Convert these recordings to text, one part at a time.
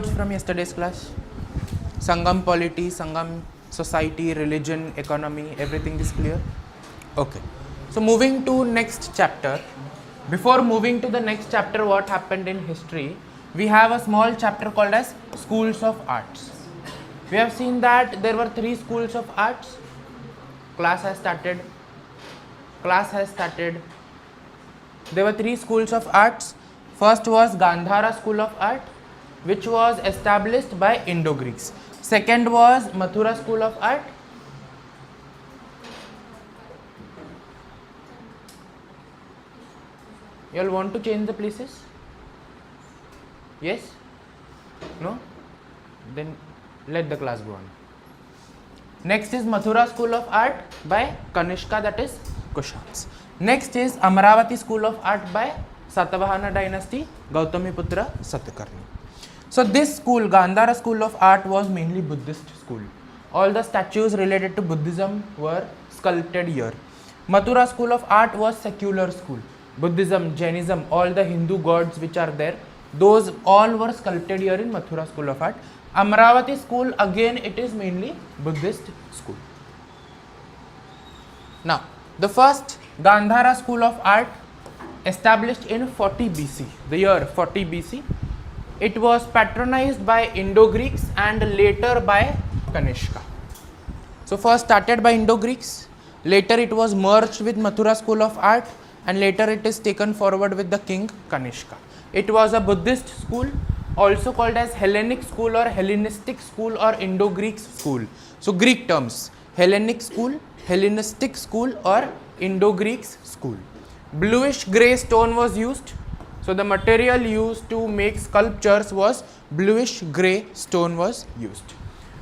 From yesterday's class? Sangam polity, Sangam society, religion, economy, everything is clear? Okay. So moving to next chapter. Before moving to the next chapter, what happened in history? We have a small chapter called as schools of arts. We have seen that there were 3 schools of arts. Class has started. There were 3 schools of arts. First was Gandhara School of Art, which was established by Indo-Greeks. Second was Mathura School of Art. You all want to change the places? Yes? No? Then let the class go on. Next is Mathura School of Art by Kanishka, that is Kushans. Next is Amaravati School of Art by Satavahana dynasty, Gautamiputra Satakarni. So this school, Gandhara School of Art, was mainly Buddhist school. All the statues related to Buddhism were sculpted here. Mathura School of Art was secular school. Buddhism, Jainism, all the Hindu gods which are there, those all were sculpted here in Mathura School of Art. Amaravati School, again it is mainly Buddhist school. Now, the first Gandhara School of Art, established in 40 BC, the year 40 BC. It was patronized by Indo-Greeks and later by Kanishka. So first started by Indo-Greeks, later it was merged with Mathura School of Art, and later it is taken forward with the king Kanishka. It was a Buddhist school, also called as Hellenic school or Hellenistic school or Indo-Greek school. So Greek terms, Hellenic school, Hellenistic school or Indo-Greek school. Bluish grey stone was used. So the material used to make sculptures was bluish grey stone was used.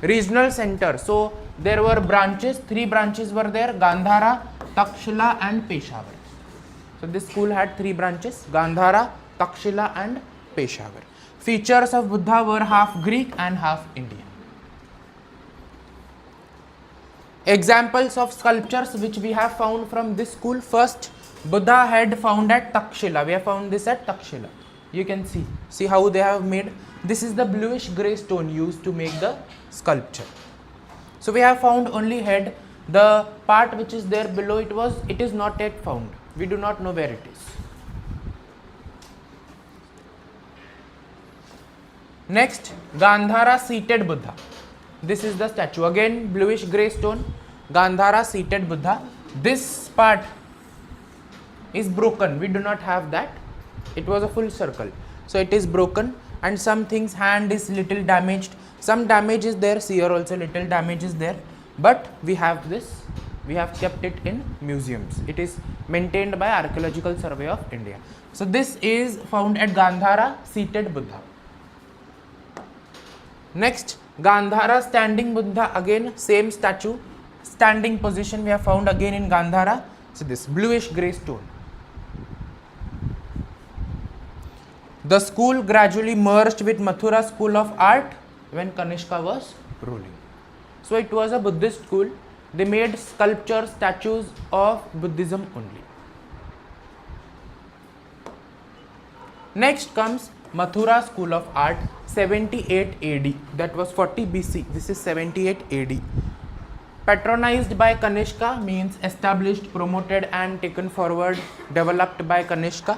Regional center. So there were branches, 3 branches were there, Gandhara, Takshila and Peshawar. So this school had 3 branches, Gandhara, Takshila and Peshawar. Features of Buddha were half Greek and half Indian. Examples of sculptures which we have found from this school. First, Buddha head found at Takshila. We have found this at Takshila. You can see how they have made. This is the bluish grey stone used to make the sculpture. So we have found only head. The part which is there below it is not yet found. We do not know where it is. Next, Gandhara seated Buddha. This is the statue. Again, bluish grey stone. Gandhara seated Buddha. This part is broken. We do not have that. It was a full circle. So it is broken, and some things hand is little damaged. Some damage is there. Here also little damage is there. But we have this. We have kept it in museums. It is maintained by Archaeological Survey of India. So this is found at Gandhara seated Buddha. Next, Gandhara standing Buddha, again same statue, standing position we have found again in Gandhara. So this bluish grey stone. The school gradually merged with Mathura School of Art when Kanishka was ruling. So it was a Buddhist school. They made sculptures, statues of Buddhism only. Next comes Mathura School of Art, 78 AD. That was 40 BC. This is 78 AD. Patronized by Kanishka means established, promoted and taken forward, developed by Kanishka.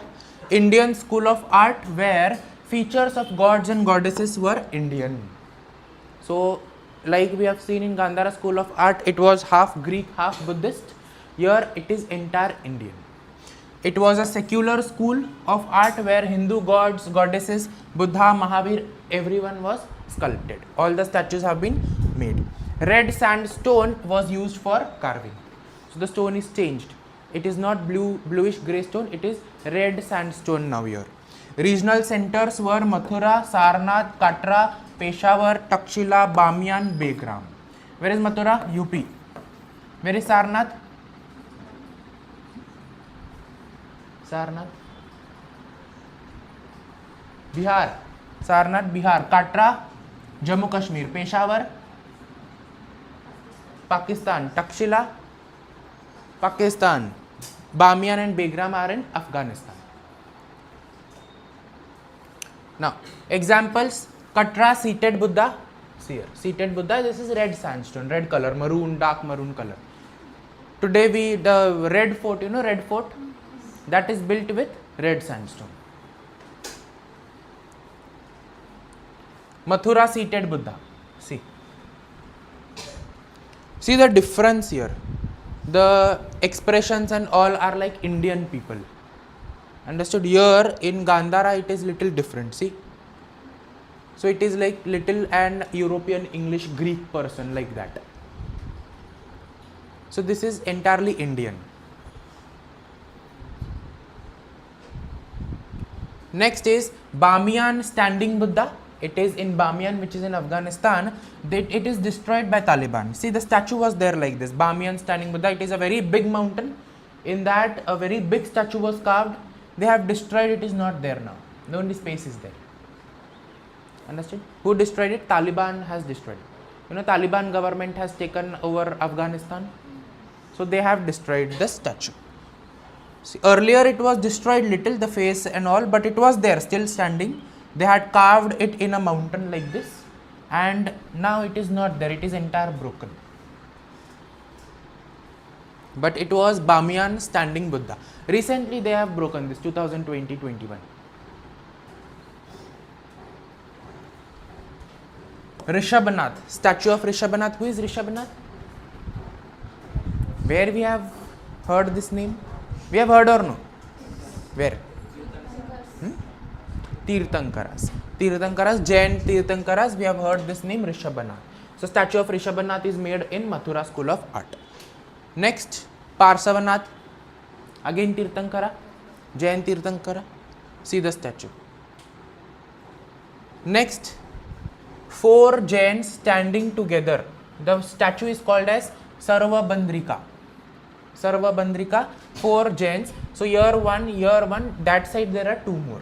Indian School of Art, where features of gods and goddesses were Indian. So like we have seen in Gandhara School of Art, it was half Greek, half Buddhist. Here it is entire Indian. It was a secular school of art where Hindu gods, goddesses, Buddha, Mahavir, everyone was sculpted. All the statues have been made. Red sandstone was used for carving. So the stone is changed. It is not bluish grey stone, it is red sandstone now here. Regional centers were Mathura, Sarnath, Katra, Peshawar, Takshila, Bamiyan, Begram. Where is Mathura? UP. Where is Sarnath? Sarnath? Bihar. Sarnath, Bihar. Katra, Jammu Kashmir. Peshawar, Pakistan. Takshila, Pakistan. Bamiyan and Begram are in Afghanistan. Now, examples: Katra seated Buddha. See here, seated Buddha. This is red sandstone, red color, maroon, dark maroon color. Today the red fort, you know, red fort, that is built with red sandstone. Mathura seated Buddha. See the difference here. The expressions and all are like Indian people. Understood? Here in Gandhara it is little different. See. So it is like little and European English Greek person like that. So this is entirely Indian. Next is Bamiyan standing Buddha. It is in Bamiyan, which is in Afghanistan. It is destroyed by Taliban. See, the statue was there like this. Bamiyan standing Buddha. It is a very big mountain. In that, a very big statue was carved. They have destroyed it. Is not there now. The only space is there. Understood? Who destroyed it? Taliban has destroyed it. You know, Taliban government has taken over Afghanistan. So they have destroyed the statue. See, earlier it was destroyed little, the face and all, but it was there, still standing. They had carved it in a mountain like this, and now it is not there, it is entire broken. But it was Bamiyan standing Buddha. Recently they have broken this, 2020-21. Rishabhanath, statue of Rishabhanath. Who is Rishabhanath? Where we have heard this name? We have heard or no? Where? Tirthankaras. Tirthankaras, Jain Tirthankaras, we have heard this name Rishabhanath. So statue of Rishabhanath is made in Mathura School of Art. Next, Parsavanath, again Tirthankara, Jain Tirthankara. See the statue. Next, 4 Jains standing together. The statue is called as Sarva Bandrika. Sarva Bandrika, 4 Jains. So here one, that side there are 2 more.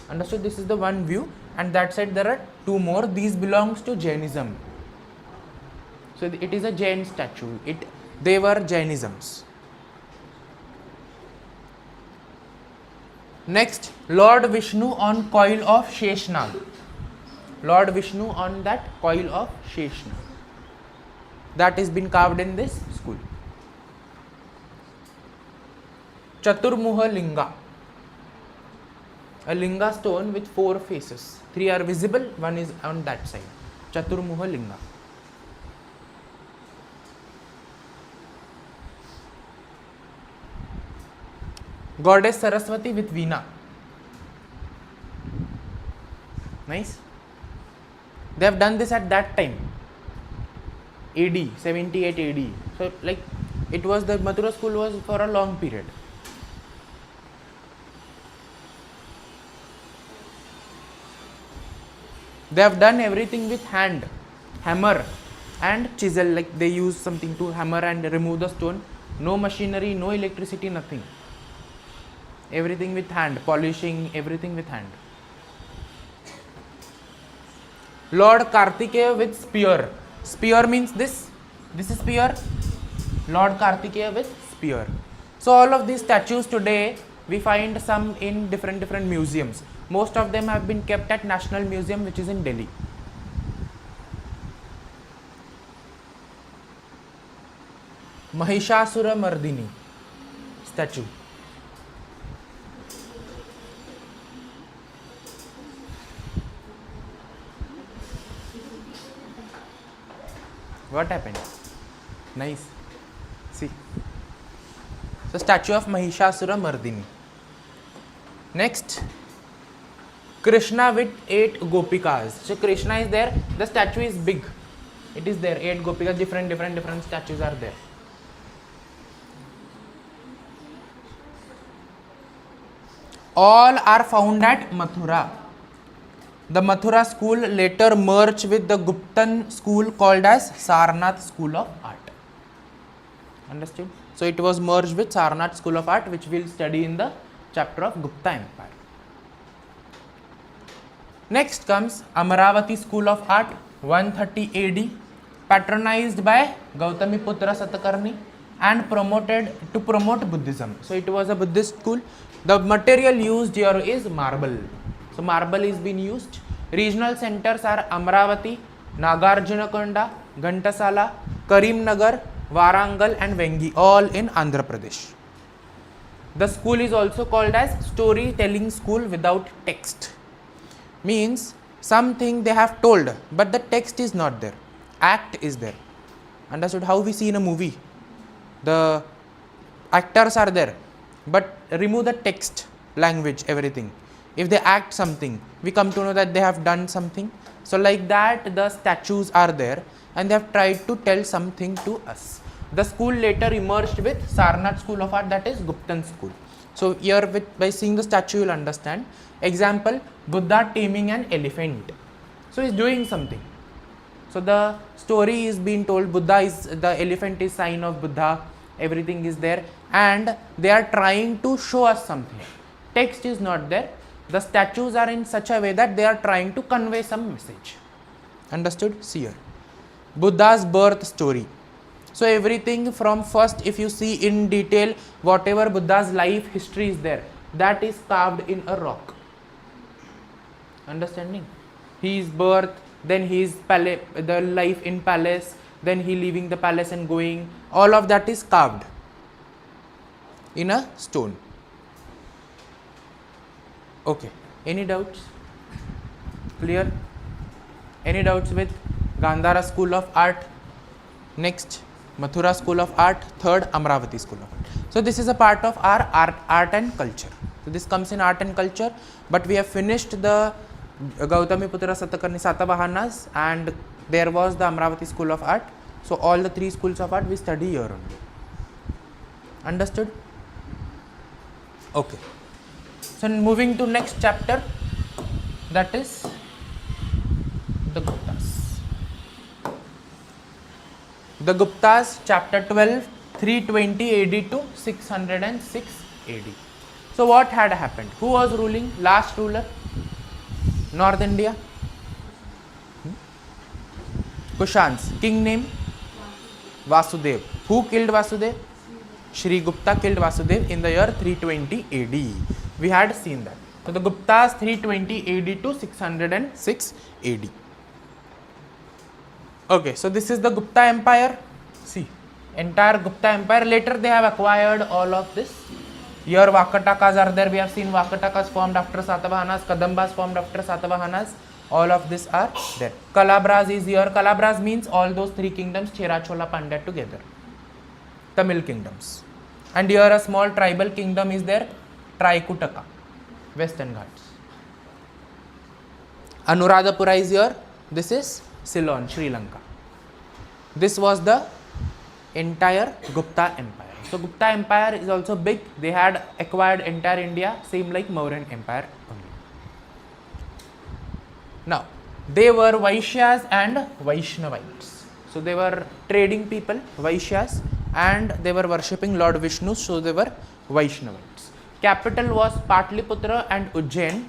Understood? This is the one view, and that side there are 2 more. These belongs to Jainism. So it is a Jain statue. They were Jainisms. Next, Lord Vishnu on coil of Sheshnag. Lord Vishnu on that coil of Sheshnag. That has been carved in this school. Chaturmuha Linga. A linga stone with 4 faces. 3 are visible, 1 is on that side. Chaturmuha Linga. Goddess Saraswati with Veena. Nice. They have done this at that time. AD, 78 AD. So like it was, the Mathura school was for a long period. They have done everything with hand, hammer and chisel, like they use something to hammer and remove the stone. No machinery, no electricity, nothing. Everything with hand, polishing, everything with hand. Lord Kartikeya with spear. Spear means this is spear. Lord Kartikeya with spear. So all of these statues today, we find some in different museums. Most of them have been kept at National Museum, which is in Delhi. Mahishasura Mardini statue. What happened? Nice. See. So statue of Mahishasura Mardini. Next, Krishna with 8 gopikas. So Krishna is there. The statue is big. It is there. 8 gopikas. Different statues are there. All are found at Mathura. The Mathura school later merged with the Guptan school called as Sarnath School of Art. Understood? So it was merged with Sarnath School of Art, which we'll study in the chapter of Gupta Empire. Next comes Amaravati School of Art, 130 AD, patronized by Gautamiputra Satakarni and promoted to promote Buddhism. So it was a Buddhist school. The material used here is marble. So marble is being used. Regional centers are Amravati, Nagarjunakonda, Ghantasala, Karimnagar, Warangal and Vengi, all in Andhra Pradesh. The school is also called as storytelling school without text. Means something they have told, but the text is not there. Act is there. Understood? How we see in a movie. The actors are there, but remove the text, language, everything. If they act something, we come to know that they have done something. So like that, the statues are there and they have tried to tell something to us. The school later emerged with Sarnath School of Art, that is Guptan school. So here by seeing the statue you will understand. Example, Buddha taming an elephant. So he is doing something. So the story is being told, the elephant is sign of Buddha, everything is there and they are trying to show us something. Text is not there. The statues are in such a way that they are trying to convey some message. Understood? See here. Buddha's birth story. So everything from first, if you see in detail, whatever Buddha's life history is there, that is carved in a rock. Understanding? His birth, then his the life in palace, then he leaving the palace and going, all of that is carved in a stone. Okay, any doubts? Clear? Any doubts with Gandhara School of Art? Next, Mathura School of Art. Third, Amravati School of Art. So this is a part of our art and culture. So this comes in art and culture, but we have finished the Gautamiputra Satavahanas and there was the Amravati School of Art. So all the three schools of art we study here only. Understood? Okay. So moving to next chapter, that is the Guptas. The Guptas, chapter 12, 320 AD to 606 AD. So what had happened? Who was ruling? Last ruler? North India? Kushans. King name? Vasudev. Who killed Vasudev? Shri Gupta killed Vasudev in the year 320 AD. We had seen that. So the Guptas 320 AD to 606 AD. Okay, so this is the Gupta Empire. See, entire Gupta Empire. Later they have acquired all of this. Here Vakatakas are there. We have seen Vakatakas formed after Satavahanas, Kadambas formed after Satavahanas. All of this are there. Kalabras is here. Kalabras means all those three kingdoms, Chera, Chola, Pandya together. Tamil kingdoms. And here a small tribal kingdom is there, Traikutaka, Western Ghats. Anuradhapura is here. This is Ceylon, Sri Lanka. This was the entire Gupta Empire. So Gupta Empire is also big. They had acquired entire India, same like Mauryan Empire only. Now, they were Vaishyas and Vaishnavites. So they were trading people, Vaishyas, and they were worshipping Lord Vishnu, so they were Vaishnavites. Capital was Patliputra and Ujjain.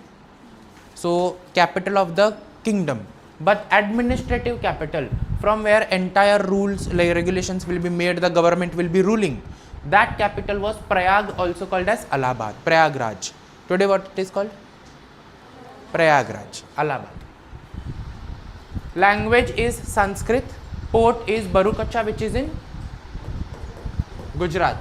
So capital of the kingdom, but administrative capital from where entire rules like regulations will be made, the government will be ruling. That capital was Prayag, also called as Allahabad, Prayagraj. Today what it is called? Prayagraj, Allahabad. Language is Sanskrit. Port is Barukacha, which is in Gujarat.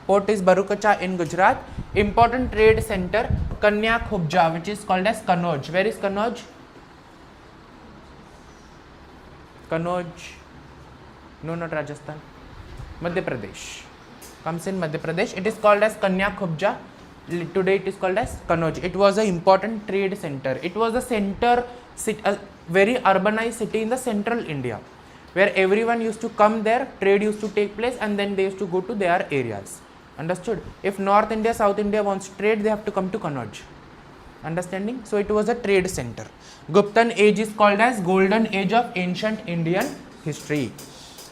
Port is Barukacha in Gujarat. Important trade center Kanyakhubja, which is called as Kannauj. Where is Kannauj? Kannauj. No, not Rajasthan. Madhya Pradesh. Comes in Madhya Pradesh. It is called as Kanyakhubja. Today it is called as Kannauj. It was an important trade center. It was a center, a very urbanized city in the central India, where everyone used to come there, trade used to take place, and then they used to go to their areas. Understood? If North India, South India wants trade, they have to come to Kannauj. Understanding? So it was a trade center. Guptan age is called as golden age of ancient Indian history.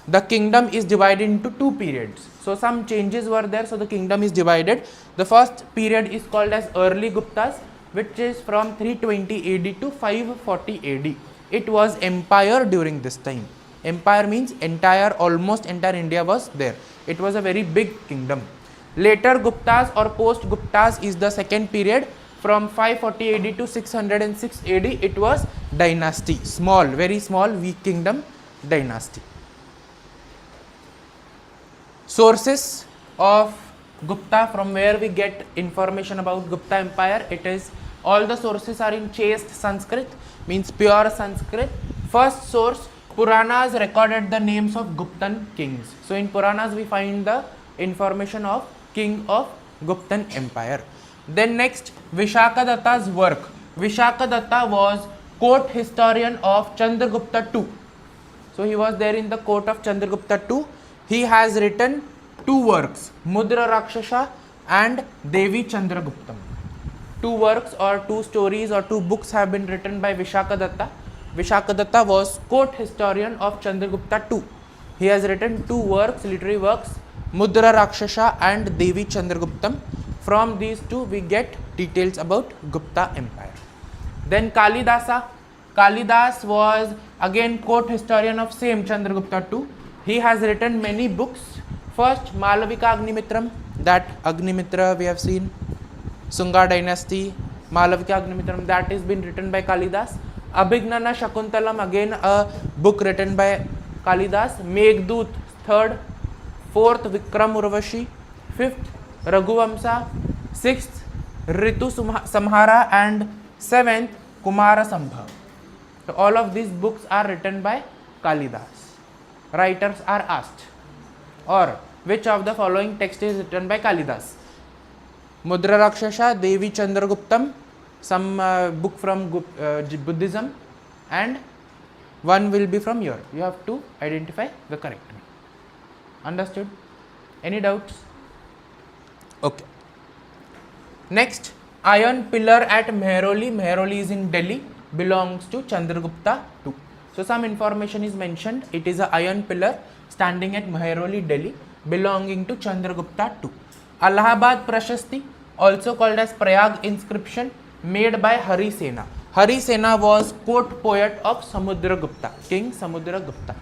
The kingdom is divided into two periods. So some changes were there, so the kingdom is divided. The first period is called as early Guptas, which is from 320 AD to 540 AD. It was empire during this time. Empire means almost entire India was there. It was a very big kingdom. Later Guptas or post Guptas is the second period From 540 AD to 606 AD, it was dynasty, small, very small, weak kingdom dynasty. Sources of Gupta, from where we get information about Gupta Empire, it is all the sources are in chaste Sanskrit, means pure Sanskrit. First source, Puranas recorded the names of Guptan kings. So in Puranas we find the information of king of Guptan Empire. Then next, Vishakadatta's work. Vishakadatta was court historian of Chandragupta II. So he was there in the court of Chandragupta II. He has written two works, Mudra Rakshasa and Devi Chandraguptam. Two works or two stories or two books have been written by Vishakadatta. Vishakadatta was court historian of Chandragupta II. He has written two works, literary works, Mudra Rakshasa and Devi Chandraguptam. From these two we get details about Gupta Empire. Then Kalidasa. Kalidas was again court historian of same Chandragupta II. He has written many books. First, Malavika Agnimitram, that Agnimitra we have seen. Sunga dynasty, Malavika Agnimitram, that is been written by Kalidas. Abhignana Shakuntalam, again a book written by Kalidas. Meghdut, third. Fourth, Vikram Urvashi. Fifth, Raghuvamsa. Sixth, Ritu Samhara. And seventh, Kumara Sambhav. So all of these books are written by Kalidas. Writers are asked, or which of the following text is written by Kalidas? Mudra Rakshasa, Devi Chandraguptam, some book from Buddhism, and one will be from here. You have to identify the correct one. Understood? Any doubts? Okay. Next, iron pillar at Mehroli. Mehroli is in Delhi, belongs to Chandragupta II. So some information is mentioned. It is a iron pillar standing at Mehroli, Delhi, belonging to Chandragupta II. Allahabad Prashasti, also called as Prayag inscription, made by Hari Sena. Hari Sena was court poet of Samudragupta, King Samudragupta.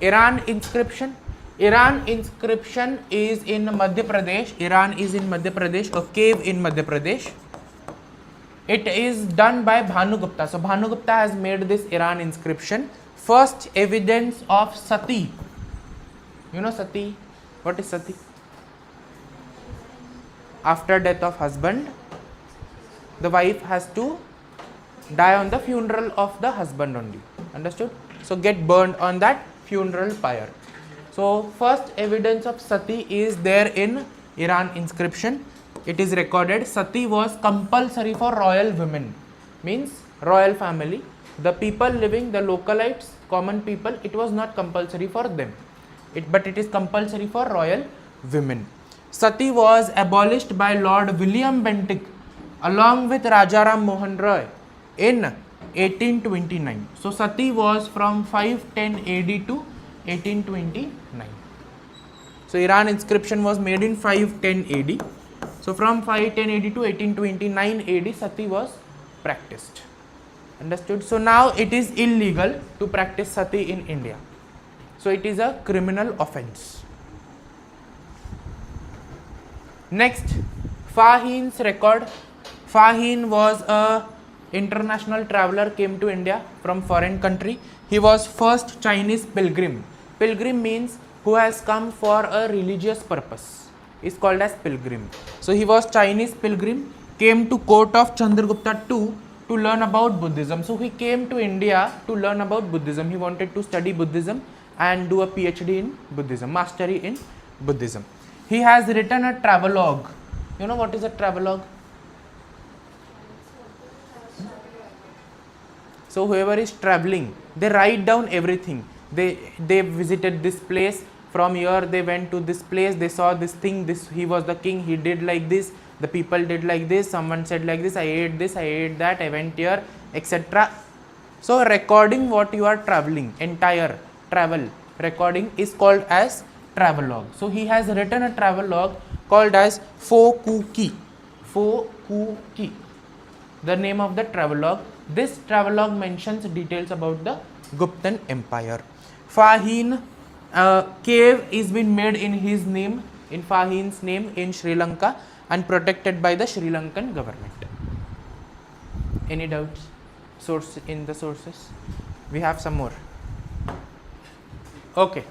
Iran inscription. Iran inscription is in Madhya Pradesh. Iran is in Madhya Pradesh, a cave in Madhya Pradesh. It is done by Bhanugupta. So Bhanugupta has made this Iran inscription. First evidence of Sati. You know Sati? What is Sati? After death of husband, the wife has to die on the funeral of the husband only. Understood? So get burned on that funeral pyre. So first evidence of Sati is there in Iran inscription. It is recorded Sati was compulsory for royal women, means royal family. The people living, the localites, common people, it was not compulsory for them, but it is compulsory for royal women. Sati was abolished by Lord William Bentinck along with Rajaram Mohan Roy in 1829. So Sati was from 510 AD to 1829. So Iran inscription was made in 510 AD. So from 510 AD to 1829 AD, Sati was practiced. Understood? So now it is illegal to practice Sati in India. So it is a criminal offense. Next, Fahin's record. Fahin was a international traveler, came to India from foreign country. He was first Chinese pilgrim. Pilgrim means who has come for a religious purpose, is called as pilgrim. So he was Chinese pilgrim, came to court of Chandragupta II to learn about Buddhism. So he came to India to learn about Buddhism. He wanted to study Buddhism and do a PhD in Buddhism, mastery in Buddhism. He has written a travelogue. You know what is a travelogue? So whoever is traveling, they write down everything. They visited this place. From here they went to this place. They saw this thing. This, he was the king. He did like this. The people did like this. Someone said like this. I ate this. I ate that. I went here, etc. So recording what you are traveling, entire travel recording is called as travelogue. So he has written a travelogue called as Pho Ku Ki. Pho Ku Ki, the name of the travelogue. This travelogue mentions details about the Guptan Empire. Fahin cave is been made in his name, in Fahin's name in Sri Lanka, and protected by the Sri Lankan government. Any doubts? Source in the sources? We have some more. Okay.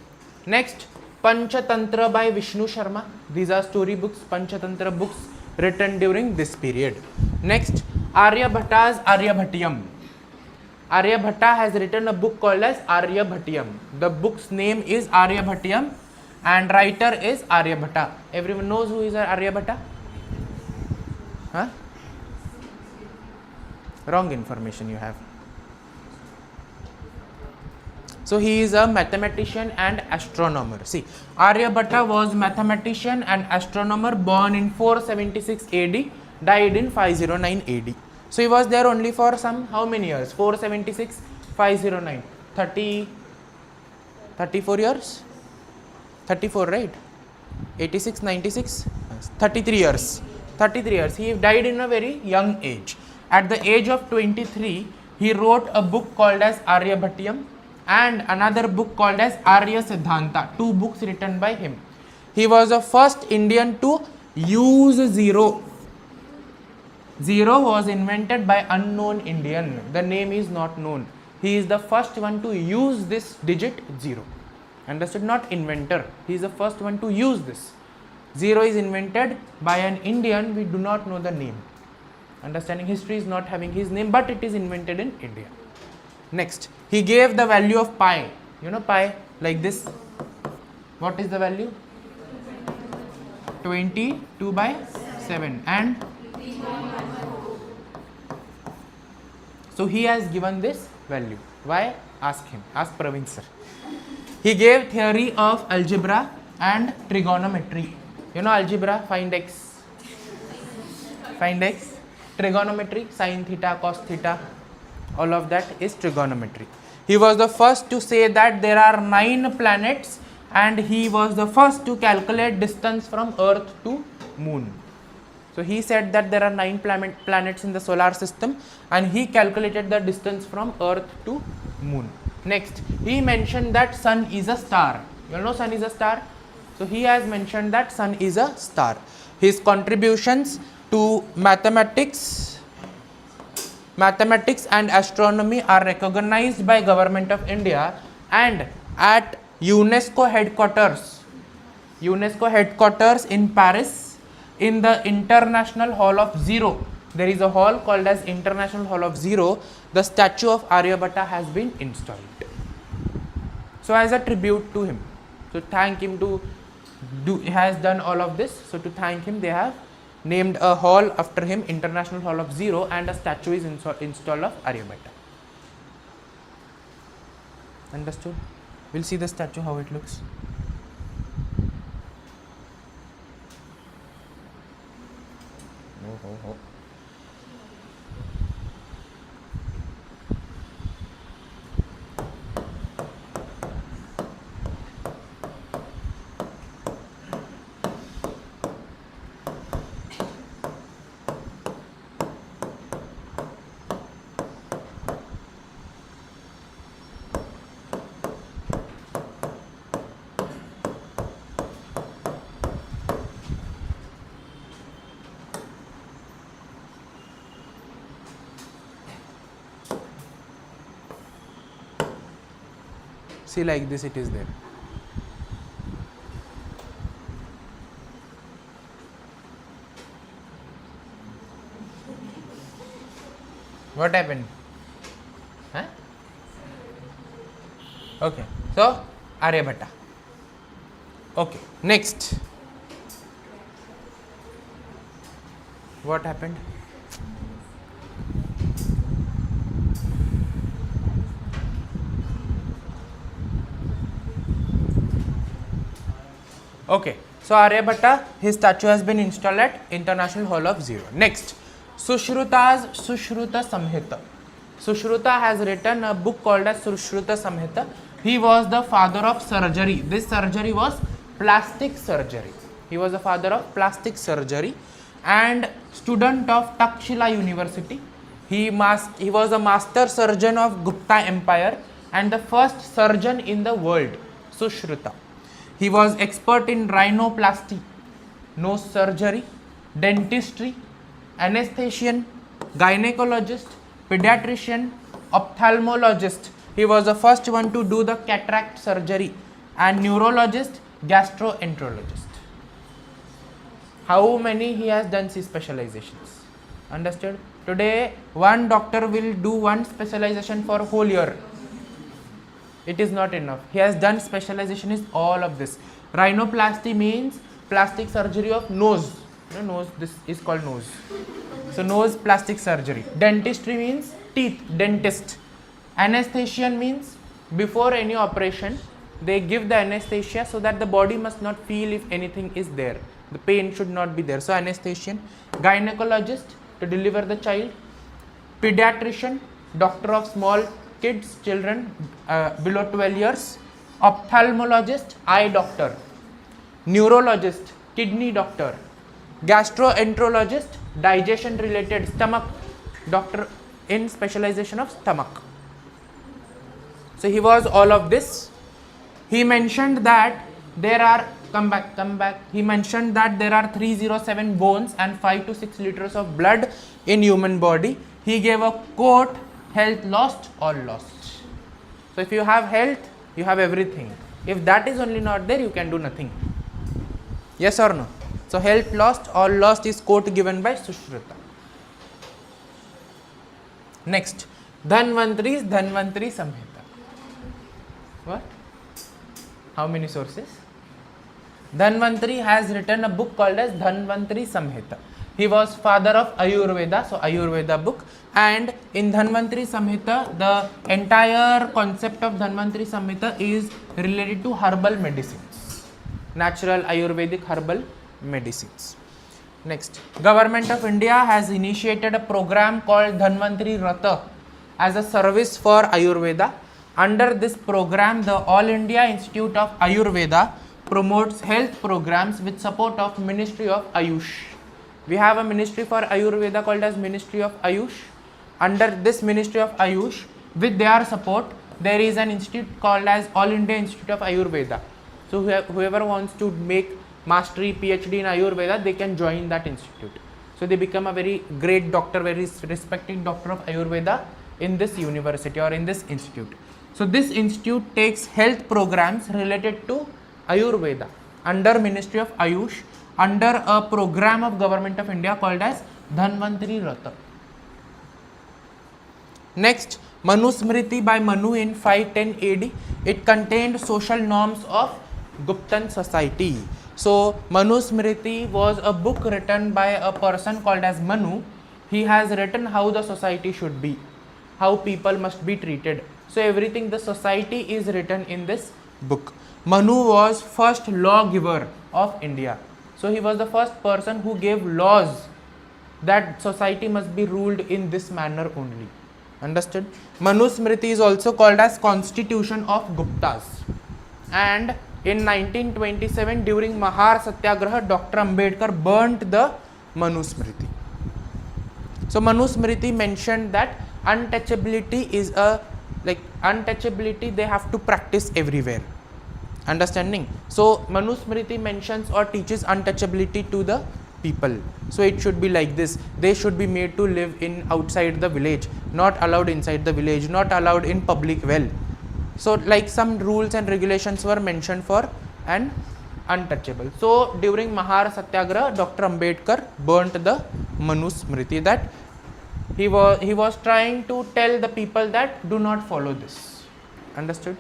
Next, Panchatantra by Vishnu Sharma. These are story books, Panchatantra books written during this period. Next, Aryabhatta's Aryabhattiyam. Aryabhatta has written a book called as Aryabhattiyam. The book's name is Aryabhattiyam and writer is Aryabhatta. Everyone knows who is Aryabhatta? Huh? Wrong information you have. So he is a mathematician and astronomer. See, Aryabhatta was mathematician and astronomer, born in 476 AD, died in 509 AD. So he was there only for some, how many years? 476, 509, 34 years? 34, right? 86, 96, 33 years. 33 years. He died in a very young age. At the age of 23, he wrote a book called as Aryabhattiyam and another book called as Arya Siddhanta. Two books written by him. He was the first Indian to use zero. Zero was invented by unknown Indian. The name is not known. He is the first one to use this digit 0. Understood? Not inventor. He is the first one to use this. 0 is invented by an Indian. We do not know the name. Understanding history is not having his name, but it is invented in India. Next, he gave the value of pi. You know pi, like this. What is the value? 22 by 7 and so he has given this value. Why? Ask him. Ask Praveen sir. He gave theory of algebra and trigonometry. You know algebra, find x. Find x. Trigonometry, sin theta, cos theta. All of that is trigonometry. He was the first to say that there are 9 planets and he was the first to calculate distance from Earth to Moon. So he said that there are 9 planets in the solar system and he calculated the distance from Earth to Moon. Next, he mentioned that Sun is a star. You know Sun is a star? So he has mentioned that Sun is a star. His contributions to mathematics and astronomy are recognized by Government of India, and at UNESCO headquarters in Paris, in the International Hall of Zero, there is a hall called as International Hall of Zero, the statue of Aryabhatta has been installed. So as a tribute to him, to thank him he has done all of this, so to thank him they have named a hall after him, International Hall of Zero, and a statue is installed of Aryabhatta. Understood? We'll see the statue, how it looks. Oh. See, like this it is there. What happened? Huh? Okay, so Aryabhatta. Okay, next. What happened? Okay, so Aryabhatta, his statue has been installed at International Hall of Zero. Next, Sushruta's Sushruta Samhita. Sushruta has written a book called as Sushruta Samhita. He was the father of surgery. This surgery was plastic surgery. He was the father of plastic surgery and student of Takshila University. He was a master surgeon of Gupta Empire and the first surgeon in the world, Sushruta. He was expert in rhinoplasty, nose surgery, dentistry, anesthesian, gynecologist, pediatrician, ophthalmologist. He was the first one to do the cataract surgery, and neurologist, gastroenterologist. How many he has done his specializations? Understood? Today, one doctor will do one specialization for a whole year. It is not enough. He has done specialization is all of this. Rhinoplasty means plastic surgery of nose. Nose, this is called nose. So nose plastic surgery. Dentistry means teeth, dentist. Anesthesian means before any operation, they give the anesthesia so that the body must not feel if anything is there. The pain should not be there. So anesthesian. Gynecologist, to deliver the child. Pediatrician, doctor of small kids, children below 12 years. Ophthalmologist, eye doctor. Neurologist, kidney doctor. Gastroenterologist, digestion related, stomach doctor in specialization of stomach. So he was all of this. He mentioned that there are, come back, he mentioned that there are 307 bones and 5 to 6 liters of blood in human body. He gave a quote, health lost, all lost. So if you have health, you have everything. If that is only not there, you can do nothing. Yes or no? So health lost, all lost is quote given by Sushruta. Next, Dhanvantri's Dhanvantri Samhita. What? How many sources? Dhanvantri has written a book called as Dhanvantri Samhita. He was father of Ayurveda, so Ayurveda book. And in Dhanvantri Samhita, the entire concept of Dhanvantri Samhita is related to herbal medicines, natural Ayurvedic herbal medicines. Next, Government of India has initiated a program called Dhanvantri Ratha as a service for Ayurveda. Under this program, the All India Institute of Ayurveda promotes health programs with support of Ministry of Ayush. We have a ministry for Ayurveda called as Ministry of Ayush. Under this Ministry of Ayush, with their support, there is an institute called as All India Institute of Ayurveda. So whoever wants to make mastery, PhD in Ayurveda, they can join that institute. So they become a very great doctor, very respected doctor of Ayurveda in this university or in this institute. So this institute takes health programs related to Ayurveda under Ministry of Ayush, under a program of Government of India called as Dhanvantri Ratha. Next, Manusmriti by Manu in 510 AD. It contained social norms of Guptan society. So Manusmriti was a book written by a person called as Manu. He has written how the society should be, how people must be treated. So everything the society is written in this book. Manu was first lawgiver of India. So he was the first person who gave laws that society must be ruled in this manner only. Understood? Manusmriti is also called as Constitution of Guptas. And in 1927, during Mahar Satyagraha, Dr. Ambedkar burnt the Manusmriti. So Manusmriti mentioned that untouchability is untouchability they have to practice everywhere. Understanding? So Manusmriti mentions or teaches untouchability to the people. So it should be like this. They should be made to live in outside the village, not allowed inside the village, not allowed in public well. So like some rules and regulations were mentioned for an untouchable. So during Mahar Satyagraha, Dr. Ambedkar burnt the Manusmriti, that he was trying to tell the people that do not follow this. Understood?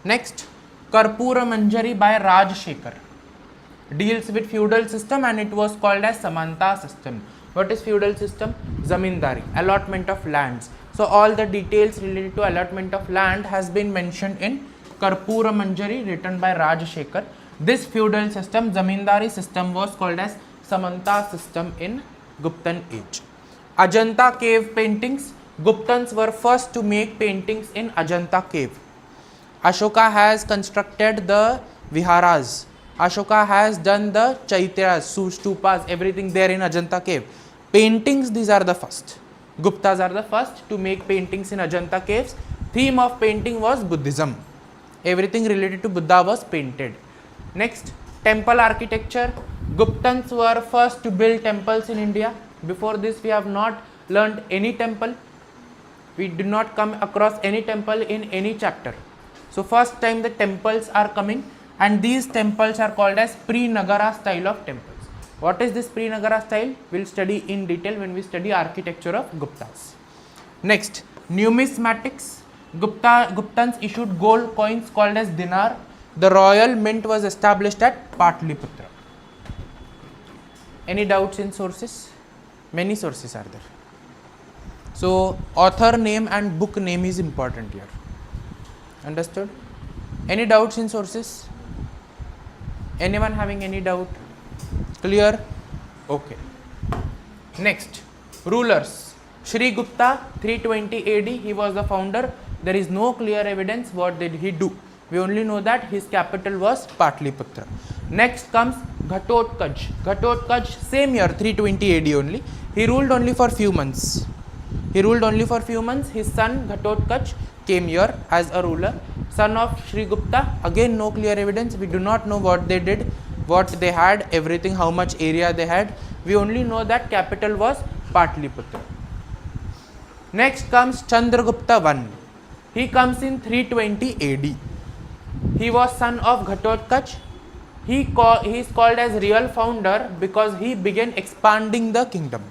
Next, Karpura Manjari by Rajshekhar deals with feudal system, and it was called as Samanta system. What is feudal system? Zamindari, allotment of lands. So all the details related to allotment of land has been mentioned in Karpura Manjari written by Rajshekhar. This feudal system, Zamindari system, was called as Samanta system in Guptan age. Ajanta cave paintings. Guptans were first to make paintings in Ajanta cave. Ashoka has constructed the viharas. Ashoka has done the chaityas, stupas, everything there in Ajanta cave. Paintings, these are the first. Guptas are the first to make paintings in Ajanta caves. Theme of painting was Buddhism. Everything related to Buddha was painted. Next, temple architecture. Guptans were first to build temples in India. Before this, we have not learnt any temple. We did not come across any temple in any chapter. So first time the temples are coming, and these temples are called as pre-Nagara style of temples. What is this pre-Nagara style? We'll study in detail when we study architecture of Guptas. Next, numismatics. Guptans issued gold coins called as dinar. The royal mint was established at Patliputra. Any doubts in sources? Many sources are there. So author name and book name is important here. Understood? Any doubts in sources? Anyone having any doubt? Clear? Okay. Next, rulers. Shri Gupta, 320 AD, he was the founder. There is no clear evidence what did he do. We only know that his capital was Patliputra. Next comes Ghatotkaч. Ghatotkač, same year, 320 AD only. He ruled only for few months. His son Ghatotkač came here as a ruler. Son of Shri Gupta, again no clear evidence. We do not know what they did, what they had, everything, how much area they had. We only know that capital was Patliputra. Next comes Chandragupta I. He comes in 320 AD. He was son of Ghatotkač. He is called as real founder because he began expanding the kingdom.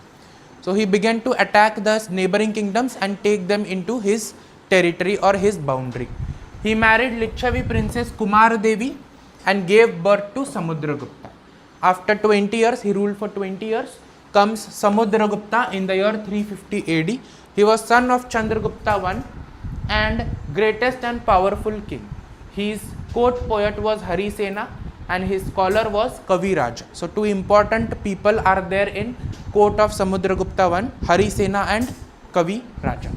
So he began to attack the neighboring kingdoms and take them into his territory or his boundary. He married Lichavi princess Kumar Devi and gave birth to Samudragupta. After 20 years, he ruled for 20 years, comes Samudragupta in the year 350 AD. He was son of Chandragupta I and greatest and powerful king. His court poet was Harisena and his scholar was Kaviraja. So two important people are there in court of Samudragupta I, Harisena and Kaviraja.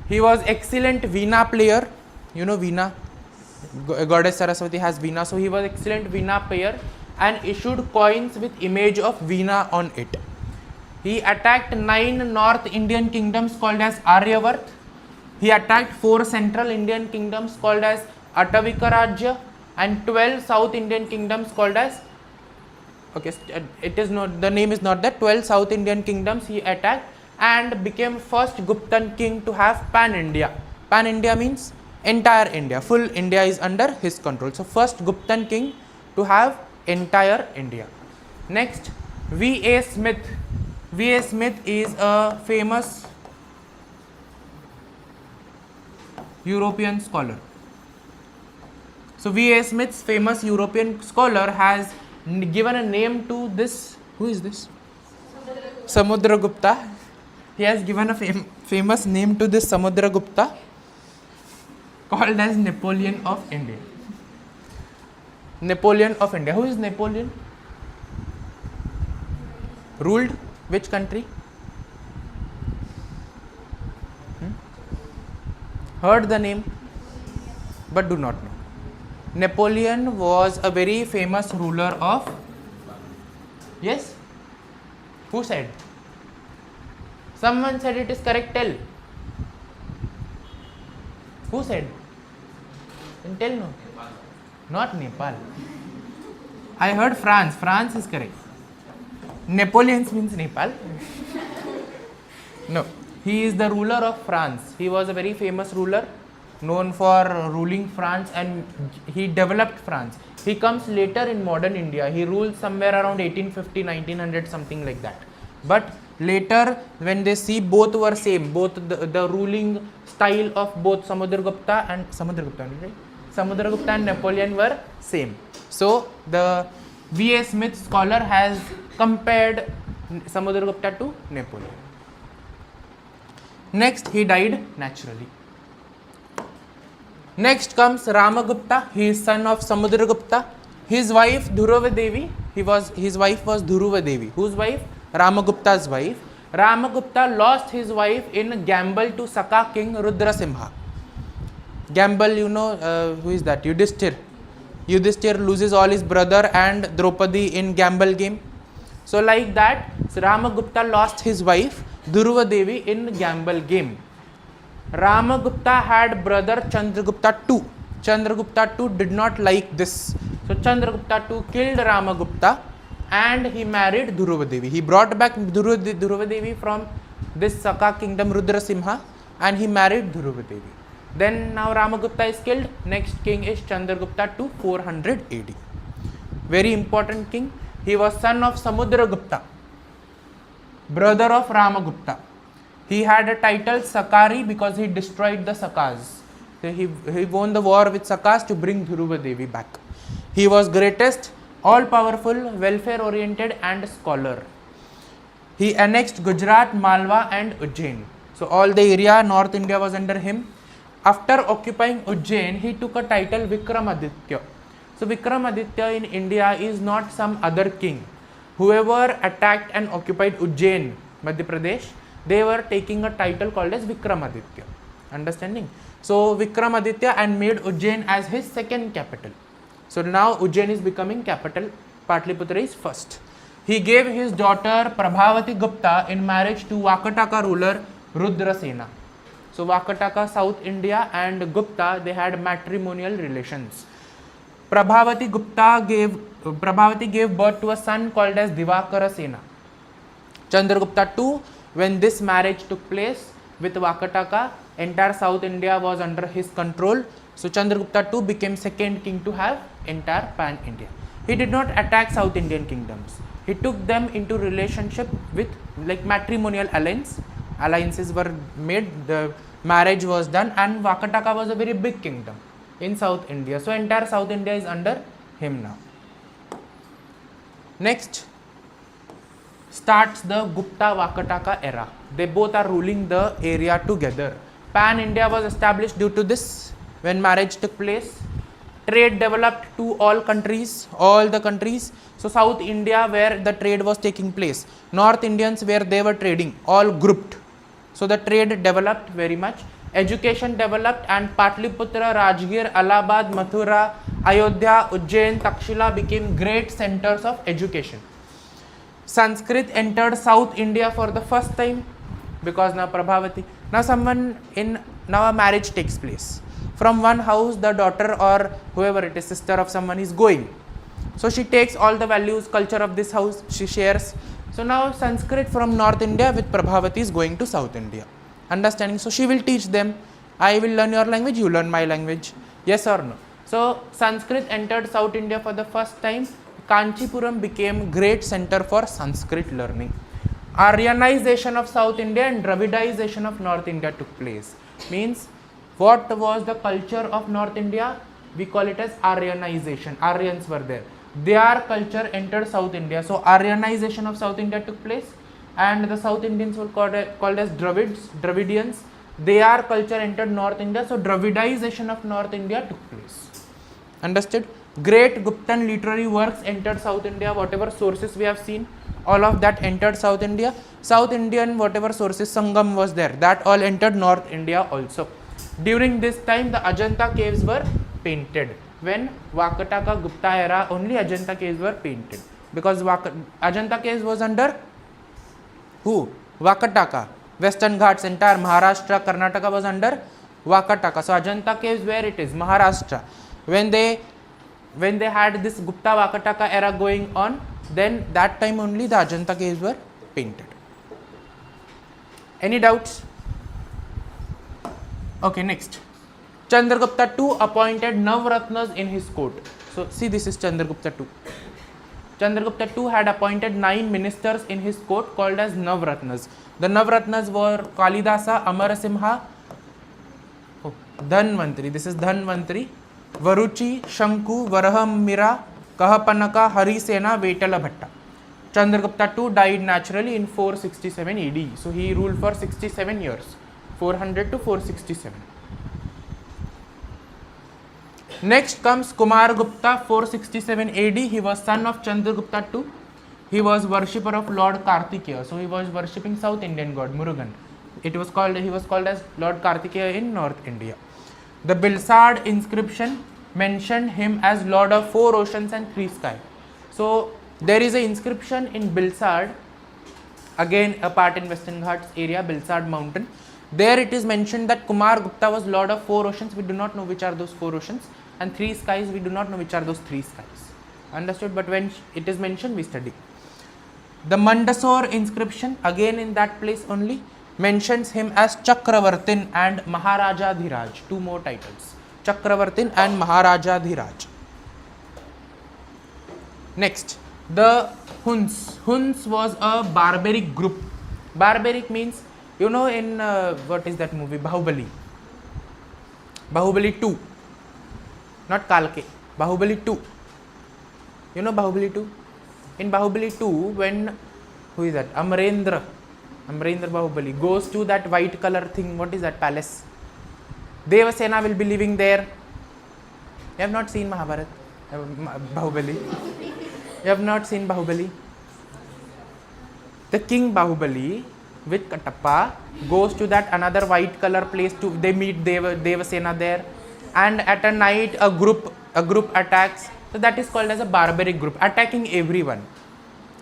He was excellent Veena player. You know Veena, goddess Saraswati has Veena. So he was excellent Veena player and issued coins with image of Veena on it. He attacked 9 North Indian kingdoms called as Aryavarth. He attacked 4 Central Indian kingdoms called as Atavika Rajya and 12 South Indian kingdoms called as, okay, it is not, the name is not that, 12 South Indian kingdoms he attacked and became first Guptan king to have Pan India. Pan India means entire India, full India is under his control. So first Guptan king to have entire India. Next, V.A. Smith. V.A. Smith is a famous European scholar. So V.A. Smith's famous European scholar has given a name to this. Who is this? Samudragupta. He has given a famous name to this Samudragupta called as Napoleon of India. Napoleon of India. Who is Napoleon? Ruled which country? Heard the name but do not know. Napoleon was a very famous ruler of, yes? Who said? Someone said it is correct, tell. Who said? Then tell no. Not Nepal. I heard France. France is correct. Napoleon means Nepal. No. He is the ruler of France. He was a very famous ruler known for ruling France and he developed France. He comes later in modern India. He ruled somewhere around 1850, 1900, something like that. But later when they see both were same, both the ruling style of both Samudragupta and Napoleon were same. So the V.A. Smith scholar has compared Samudragupta to Napoleon. Next, he died naturally. Next comes Ramagupta. He is son of Samudragupta. His wife Dhuruva Devi. His wife was Dhuruva Devi. Whose wife? Ramagupta's wife. Ramagupta lost his wife in gamble to Saka king Rudrasimha. Gamble, you know, who is that? Yudhishthir. Yudhishthir loses all his brother and Draupadi in gamble game. So like that, Ramagupta lost his wife Dhuruva Devi in gamble game. Ramagupta had brother Chandragupta II. Chandragupta II did not like this. So Chandragupta II killed Ramagupta and he married Dhuruva Devi. He brought back Dhuruva Devi from this Saka kingdom Rudrasimha and he married Dhuruva Devi. Then now Ramagupta is killed. Next king is Chandragupta to 400 AD. Very important king. He was son of Samudragupta, brother of Ramagupta. He had a title Sakari because he destroyed the Sakas. So he won the war with Sakas to bring Dhuruva Devi back. He was greatest, all-powerful, welfare-oriented and scholar. He annexed Gujarat, Malwa and Ujjain. So all the area, North India was under him. After occupying Ujjain, he took a title Vikramaditya. So Vikramaditya in India is not some other king. Whoever attacked and occupied Ujjain, Madhya Pradesh, they were taking a title called as Vikramaditya. Understanding? So Vikramaditya and made Ujjain as his second capital. So now Ujjain is becoming capital, Patliputra is first. He gave his daughter Prabhavati Gupta in marriage to Vakataka ruler Rudrasena. So Vakataka, South India and Gupta, they had matrimonial relations. Prabhavati gave birth to a son called as Divakara Sena. Chandragupta II, when this marriage took place with Vakataka, entire South India was under his control. So Chandragupta II became second king to have entire Pan India. He did not attack South Indian kingdoms. He took them into relationship with like matrimonial alliances were made, the marriage was done, and Vakataka was a very big kingdom in South India. So entire South India is under him now. Next starts the Gupta Vakataka era. They both are ruling the area together. Pan India was established due to this when marriage took place. Trade developed to all the countries. So South India where the trade was taking place, North Indians where they were trading, all grouped. So the trade developed very much. Education developed and Patliputra, Rajgir, Allahabad, Mathura, Ayodhya, Ujjain, Takshila became great centers of education. Sanskrit entered South India for the first time because now Prabhavati. Now a marriage takes place. From one house, the daughter or whoever it is, sister of someone is going. So she takes all the values, culture of this house, she shares. So now Sanskrit from North India with Prabhavati is going to South India. Understanding? So she will teach them. I will learn your language, you learn my language. Yes or no? So Sanskrit entered South India for the first time. Kanchipuram became great center for Sanskrit learning. Aryanization of South India and Dravidization of North India took place. Means what was the culture of North India? We call it as Aryanization. Aryans were there. Their culture entered South India. So Aryanization of South India took place and the South Indians were called as Dravidians. Their culture entered North India. So Dravidization of North India took place. Understood? Great Guptan literary works entered South India. Whatever sources we have seen, all of that entered South India. South Indian whatever sources, Sangam was there, that all entered North India also. During this time the Ajanta caves were painted. When Vakataka Gupta era, only Ajanta caves were painted because Ajanta caves was under who? Vakataka. Western Ghats, entire Maharashtra, Karnataka was under Vakataka. So Ajanta caves, where it is? Maharashtra. When they had this Gupta Vakataka era going on, then that time only the Ajanta caves were painted. Any doubts? Okay, next. Chandragupta II appointed Navratnas in his court. So see, this is Chandragupta II. Chandragupta II had appointed 9 ministers in his court called as Navratnas. The Navratnas were Kalidasa, Amarasimha, Dhanvantri. This is Dhanvantri, Varuchi, Shanku, Varahamira, Kahapanaka, Harisena, Vetala Bhatta. Chandragupta II died naturally in 467 AD. So he ruled for 67 years, 400 to 467. Next comes Kumar Gupta, 467 AD. He was son of Chandragupta II. He was worshipper of Lord Kartikeya. So he was worshipping South Indian god Murugan. He was called as Lord Kartikeya in North India. The Bilsad inscription mentioned him as Lord of 4 oceans and 3 skies. So there is an inscription in Bilsad, again a part in Western Ghats area, Bilsad mountain. There it is mentioned that Kumar Gupta was Lord of 4 oceans. We do not know which are those 4 oceans. And 3 skies, we do not know which are those 3 skies. Understood? But when it is mentioned, we study. The Mandsaur inscription, again in that place only, mentions him as Chakravartin and Maharaja Dhiraj. Two more titles, Chakravartin and Maharaja Dhiraj. Next, the Huns. Huns was a barbaric group. Barbaric means, you know, in what is that movie? Bahubali. Bahubali 2. Not Kalke. Bahubali 2. You know Bahubali 2? In Bahubali 2, when, who is that? Amarendra Bahubali goes to that white color thing. What is that palace? Devasena will be living there. You have not seen Mahabharat? Bahubali. You have not seen Bahubali? The king Bahubali with Katappa goes to that another white color place to, they meet Devasena there, and at a night a group attacks. So that is called as a barbaric group, attacking everyone.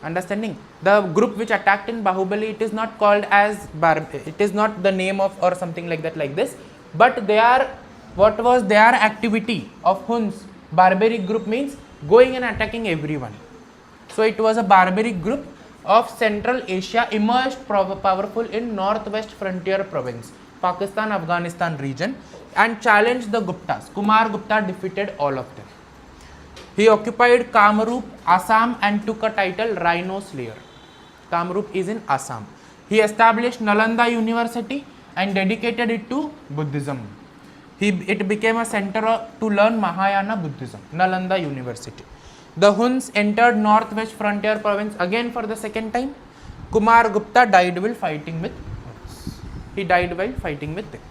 Understanding? The group which attacked in Bahubali, it is not called as it is not the name of or something like that, like this, but they are, what was their activity of Huns? Barbaric group means going and attacking everyone. So it was a barbaric group of Central Asia, emerged powerful in northwest frontier province, Pakistan, Afghanistan region, and challenged the Guptas. Kumar Gupta defeated all of them. He occupied Kamrup, Assam, and took a title Rhino Slayer. Kamrup is in Assam. He established Nalanda University and dedicated it to Buddhism. It became a center to learn Mahayana Buddhism, Nalanda University. The Huns entered northwest frontier province again for the second time. Kumar Gupta died while fighting with Huns. He died while fighting with them.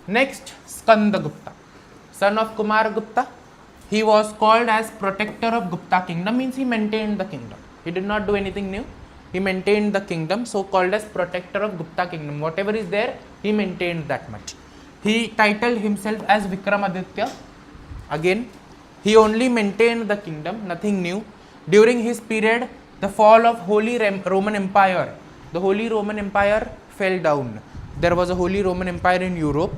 Next, Skanda Gupta, son of Kumar Gupta. He was called as protector of Gupta kingdom, means he maintained the kingdom. He did not do anything new. He maintained the kingdom, so called as protector of Gupta kingdom. Whatever is there, he maintained that much. He titled himself as Vikramaditya. Again, he only maintained the kingdom, nothing new. During his period, the fall of Holy Roman Empire. The Holy Roman Empire fell down. There was a Holy Roman Empire in Europe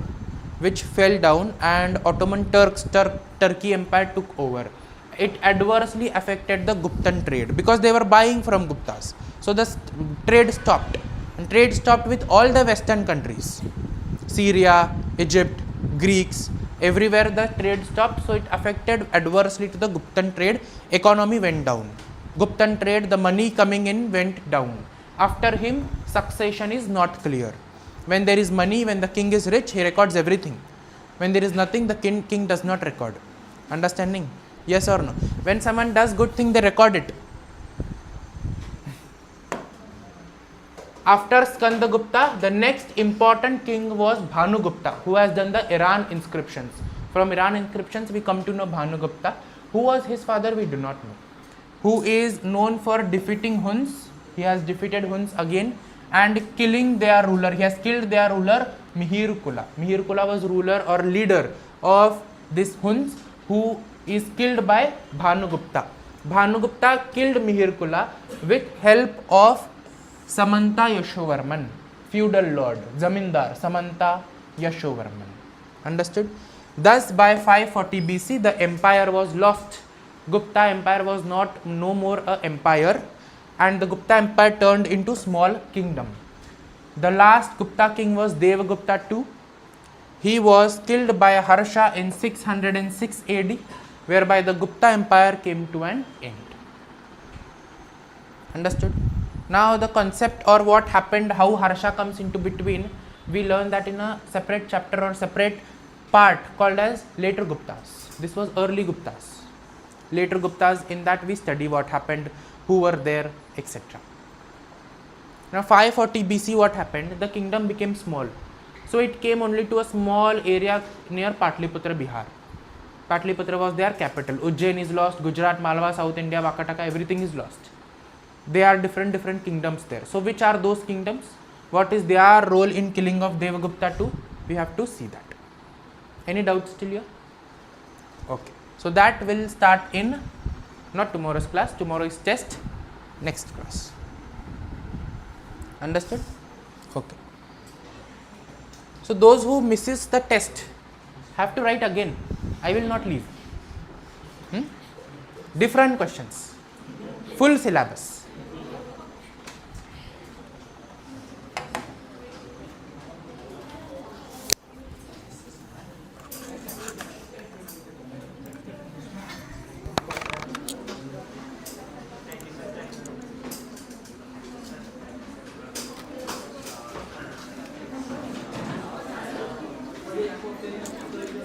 which fell down, and Ottoman Turkey Empire took over. It adversely affected the Guptan trade because they were buying from Guptas. So the trade stopped, and trade stopped with all the Western countries, Syria, Egypt, Greeks, everywhere the trade stopped. So it affected adversely to the Guptan trade. Economy went down. Guptan trade, the money coming in went down. After him, succession is not clear. When there is money, when the king is rich, he records everything. When there is nothing, the king does not record. Understanding? Yes or no? When someone does good thing, they record it. After Skandagupta, the next important king was Bhanugupta, who has done the Iran inscriptions. From Iran inscriptions, we come to know Bhanugupta. Who was his father, we do not know. Who is known for defeating Huns. He has defeated Huns again and killing their ruler. He has killed their ruler, Mihir Kula. Mihir Kula was ruler or leader of this Huns, who is killed by Bhanugupta. Bhanugupta killed Mihir Kula with help of Samanta Yashovarman, feudal lord, Zamindar, Samanta Yashovarman. Understood? Thus, by 540 BC, the empire was lost. Gupta empire was no more an empire, and the Gupta empire turned into small kingdom. The last Gupta king was Devagupta II. He was killed by Harsha in 606 AD, whereby the Gupta empire came to an end. Understood? Now the concept or what happened, how Harsha comes into between, we learn that in a separate chapter or separate part called as later Guptas. This was early Guptas. Later Guptas, in that we study what happened, who were there, etc. Now 540 BC, what happened? The kingdom became small. So it came only to a small area near Patliputra, Bihar. Patliputra was their capital. Ujjain is lost, Gujarat, Malwa, South India, Vakataka, everything is lost. They are different kingdoms there. So which are those kingdoms? What is their role in killing of Devagupta II? We have to see that. Any doubts still here? Okay. So that will start in not tomorrow's class. Tomorrow is test. Next class. Understood? Okay. So those who misses the test have to write again. I will not leave. Different questions, full syllabus.